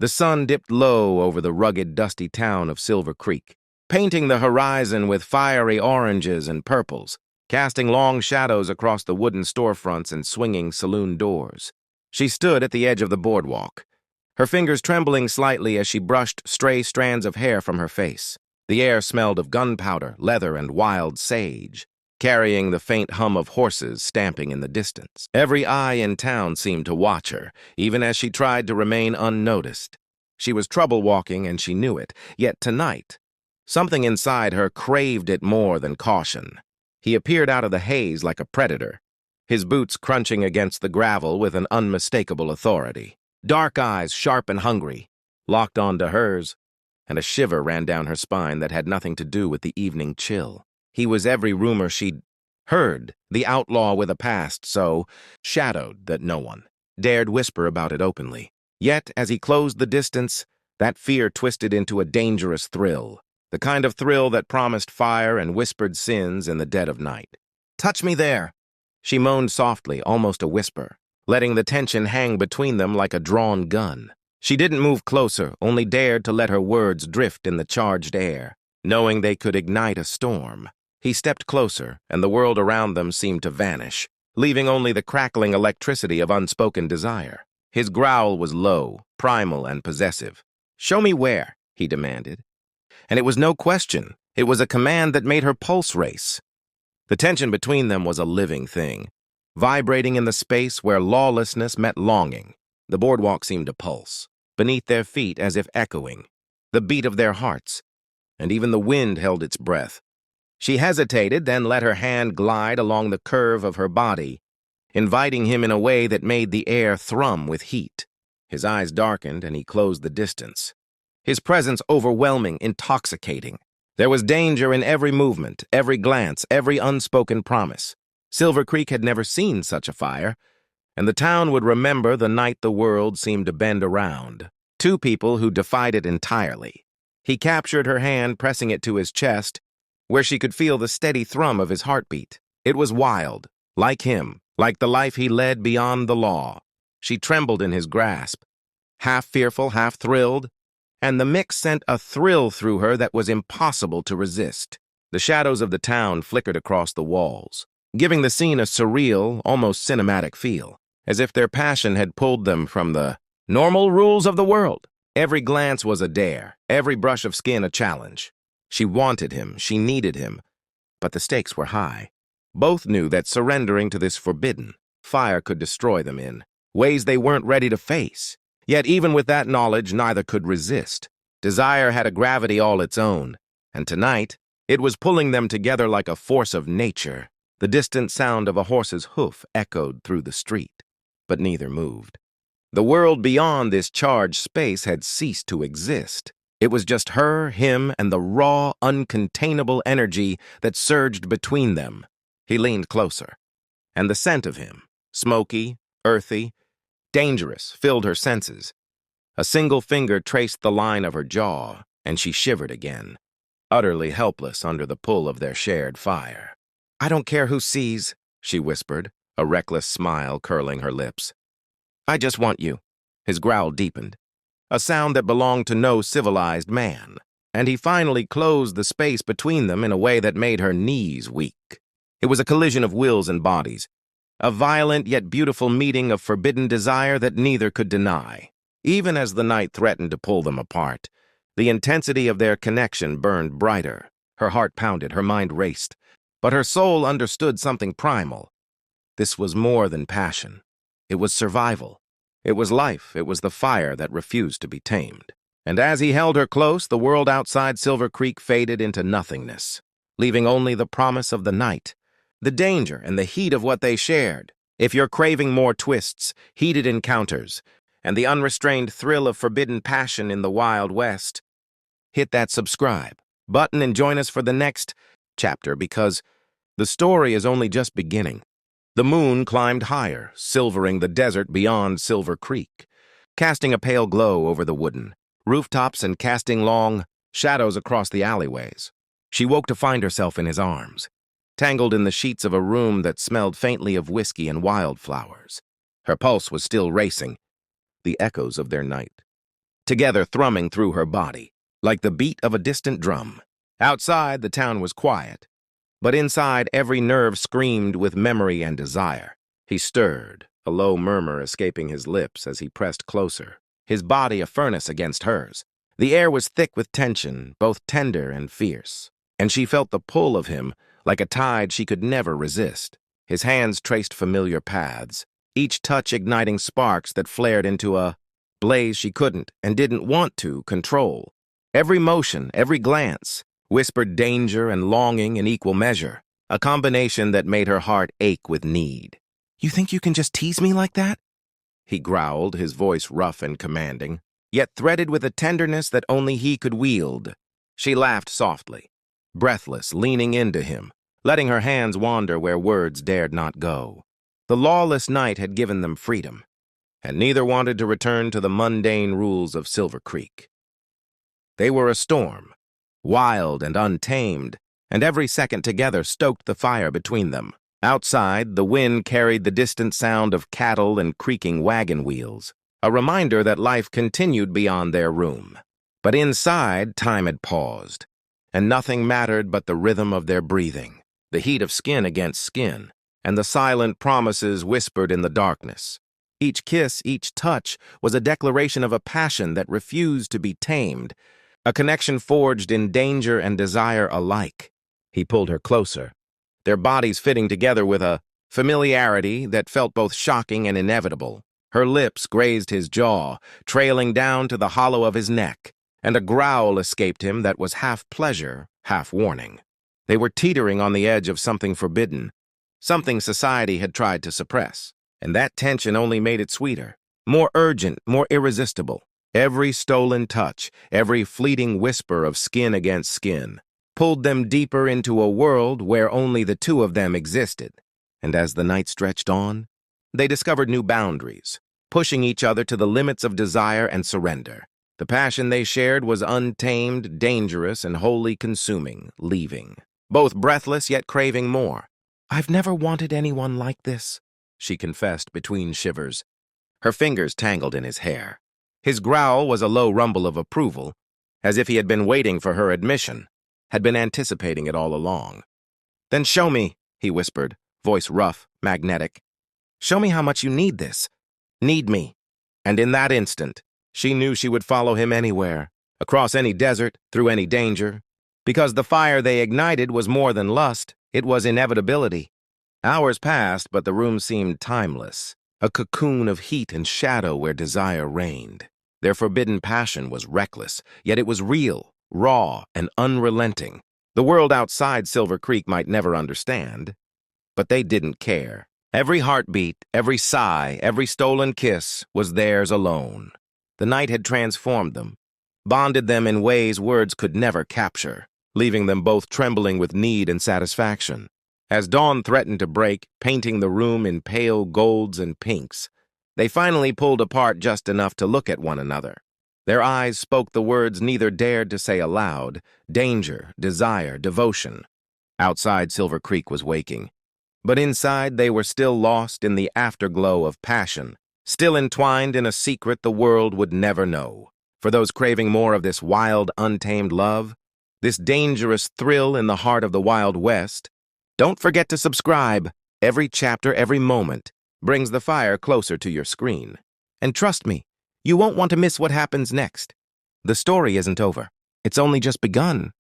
The sun dipped low over the rugged, dusty town of Silver Creek, painting the horizon with fiery oranges and purples, casting long shadows across the wooden storefronts and swinging saloon doors. She stood at the edge of the boardwalk, her fingers trembling slightly as she brushed stray strands of hair from her face. The air smelled of gunpowder, leather, and wild sage, carrying the faint hum of horses stamping in the distance. Every eye in town seemed to watch her, even as she tried to remain unnoticed. She was trouble-walking, and she knew it, yet tonight, something inside her craved it more than caution. He appeared out of the haze like a predator, his boots crunching against the gravel with an unmistakable authority. Dark eyes, sharp and hungry, locked onto hers, and a shiver ran down her spine that had nothing to do with the evening chill. He was every rumor she'd heard, the outlaw with a past so shadowed that no one dared whisper about it openly. Yet, as he closed the distance, that fear twisted into a dangerous thrill, the kind of thrill that promised fire and whispered sins in the dead of night. "Touch me there," she moaned softly, almost a whisper, letting the tension hang between them like a drawn gun. She didn't move closer, only dared to let her words drift in the charged air, knowing they could ignite a storm. He stepped closer, and the world around them seemed to vanish, leaving only the crackling electricity of unspoken desire. His growl was low, primal, and possessive. "Show me where," he demanded. And it was no question. It was a command that made her pulse race. The tension between them was a living thing, vibrating in the space where lawlessness met longing. The boardwalk seemed to pulse, beneath their feet as if echoing, the beat of their hearts, and even the wind held its breath. She hesitated, then let her hand glide along the curve of her body, inviting him in a way that made the air thrum with heat. His eyes darkened, and he closed the distance. His presence overwhelming, intoxicating. There was danger in every movement, every glance, every unspoken promise. Silver Creek had never seen such a fire, and the town would remember the night the world seemed to bend around. Two people who defied it entirely. He captured her hand, pressing it to his chest, where she could feel the steady thrum of his heartbeat. It was wild, like him, like the life he led beyond the law. She trembled in his grasp, half fearful, half thrilled, and the mix sent a thrill through her that was impossible to resist. The shadows of the town flickered across the walls, giving the scene a surreal, almost cinematic feel, as if their passion had pulled them from the normal rules of the world. Every glance was a dare, every brush of skin a challenge. She wanted him, she needed him, but the stakes were high. Both knew that surrendering to this forbidden fire could destroy them in ways they weren't ready to face. Yet even with that knowledge, neither could resist. Desire had a gravity all its own, and tonight, it was pulling them together like a force of nature. The distant sound of a horse's hoof echoed through the street, but neither moved. The world beyond this charged space had ceased to exist. It was just her, him, and the raw, uncontainable energy that surged between them. He leaned closer, and the scent of him, smoky, earthy, dangerous, filled her senses. A single finger traced the line of her jaw, and she shivered again, utterly helpless under the pull of their shared fire. "I don't care who sees," she whispered, a reckless smile curling her lips. "I just want you." His growl deepened, a sound that belonged to no civilized man, and he finally closed the space between them in a way that made her knees weak. It was a collision of wills and bodies, a violent yet beautiful meeting of forbidden desire that neither could deny. Even as the night threatened to pull them apart, the intensity of their connection burned brighter. Her heart pounded, her mind raced, but her soul understood something primal. This was more than passion. It was survival. It was life. It was the fire that refused to be tamed. And as he held her close, the world outside Silver Creek faded into nothingness, leaving only the promise of the night, the danger and the heat of what they shared. If you're craving more twists, heated encounters, and the unrestrained thrill of forbidden passion in the Wild West, hit that subscribe button and join us for the next chapter, because the story is only just beginning. The moon climbed higher, silvering the desert beyond Silver Creek, casting a pale glow over the wooden rooftops and casting long shadows across the alleyways. She woke to find herself in his arms, tangled in the sheets of a room that smelled faintly of whiskey and wildflowers. Her pulse was still racing, the echoes of their night together thrumming through her body, like the beat of a distant drum. Outside, the town was quiet, but inside every nerve screamed with memory and desire. He stirred, a low murmur escaping his lips as he pressed closer, his body a furnace against hers. The air was thick with tension, both tender and fierce, and she felt the pull of him like a tide she could never resist. His hands traced familiar paths, each touch igniting sparks that flared into a blaze she couldn't and didn't want to control. Every motion, every glance, whispered danger and longing in equal measure, a combination that made her heart ache with need. "You think you can just tease me like that?" he growled, his voice rough and commanding, yet threaded with a tenderness that only he could wield. She laughed softly, breathless, leaning into him, letting her hands wander where words dared not go. The lawless night had given them freedom, and neither wanted to return to the mundane rules of Silver Creek. They were a storm, wild and untamed, and every second together stoked the fire between them. Outside, the wind carried the distant sound of cattle and creaking wagon wheels, a reminder that life continued beyond their room. But inside, time had paused, and nothing mattered but the rhythm of their breathing, the heat of skin against skin, and the silent promises whispered in the darkness. Each kiss, each touch, was a declaration of a passion that refused to be tamed, a connection forged in danger and desire alike. He pulled her closer, their bodies fitting together with a familiarity that felt both shocking and inevitable. Her lips grazed his jaw, trailing down to the hollow of his neck, and a growl escaped him that was half pleasure, half warning. They were teetering on the edge of something forbidden, something society had tried to suppress, and that tension only made it sweeter, more urgent, more irresistible. Every stolen touch, every fleeting whisper of skin against skin, pulled them deeper into a world where only the two of them existed. And as the night stretched on, they discovered new boundaries, pushing each other to the limits of desire and surrender. The passion they shared was untamed, dangerous, and wholly consuming, leaving, both breathless yet craving more. "I've never wanted anyone like this," she confessed between shivers, her fingers tangled in his hair. His growl was a low rumble of approval, as if he had been waiting for her admission, had been anticipating it all along. "Then show me," he whispered, voice rough, magnetic. "Show me how much you need this. Need me." And in that instant, she knew she would follow him anywhere, across any desert, through any danger, because the fire they ignited was more than lust, it was inevitability. Hours passed, but the room seemed timeless, a cocoon of heat and shadow where desire reigned. Their forbidden passion was reckless, yet it was real, raw, and unrelenting. The world outside Silver Creek might never understand, but they didn't care. Every heartbeat, every sigh, every stolen kiss was theirs alone. The night had transformed them, bonded them in ways words could never capture, leaving them both trembling with need and satisfaction. As dawn threatened to break, painting the room in pale golds and pinks, they finally pulled apart just enough to look at one another. Their eyes spoke the words neither dared to say aloud: danger, desire, devotion. Outside, Silver Creek was waking, but inside they were still lost in the afterglow of passion, still entwined in a secret the world would never know. For those craving more of this wild, untamed love, this dangerous thrill in the heart of the Wild West, don't forget to subscribe. Every chapter, every moment, brings the fire closer to your screen. And trust me, you won't want to miss what happens next. The story isn't over. It's only just begun.